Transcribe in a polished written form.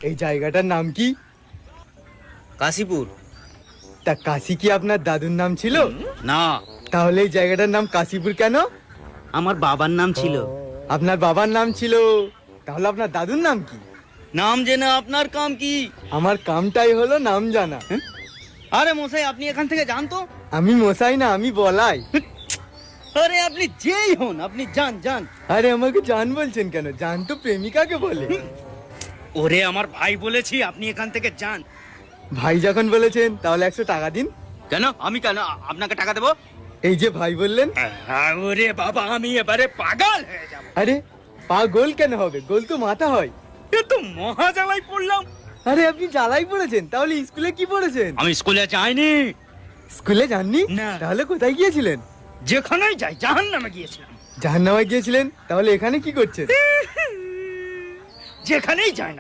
এই জায়গাটার নাম কি? কাশীপুর। তা কাশী কি আপনার দাদুর নাম ছিল? না, তাহলে এই জায়গাটার নাম কাশীপুর কেন? আমার বাবার নাম ছিল। আপনার বাবার নাম ছিল, তাহলে আপনার দাদুর নাম কি? নাম জেনে আপনার কাম কি? আমার কামটাই হলো নাম জানা। আরে মশাই, আপনি এখান থেকে যান তো। আমি মশাই না, আমি বলাই। আরে আপনি যেই হন, আপনি যান যান। আরে আমাকে জান বলছেন কেন? জান তো প্রেমিকাকে বলে। ওরে আমার ভাই বলেছি, আপনি এখান থেকে যান। ভাই যখন বলেছেন তাহলে 100 টাকা দিন। কেন? আমি কেন আপনাকে টাকা দেবো? এই যে ভাই বললেন। ওরে বাবা, আমি এবারে পাগল হয়ে যাব। আরে পা গোল কেন হবে? গোল তো মাথা হয়। এ তো মহা জ্বালাই পড়লাম। আরে আপনি জ্বালাই পড়েছেন, তাহলে স্কুলে কি পড়েছেন? আমি স্কুলে যাইনি। স্কুলে যাননি? না। তাহলে কোথায় গিয়েছিলেন? যেখানেই যাই, জাহান্নামে গিয়েছিলাম। জাহান্নামে গিয়েছিলেন? তাহলে এখানে কি করছেন? যেখানেই যাই না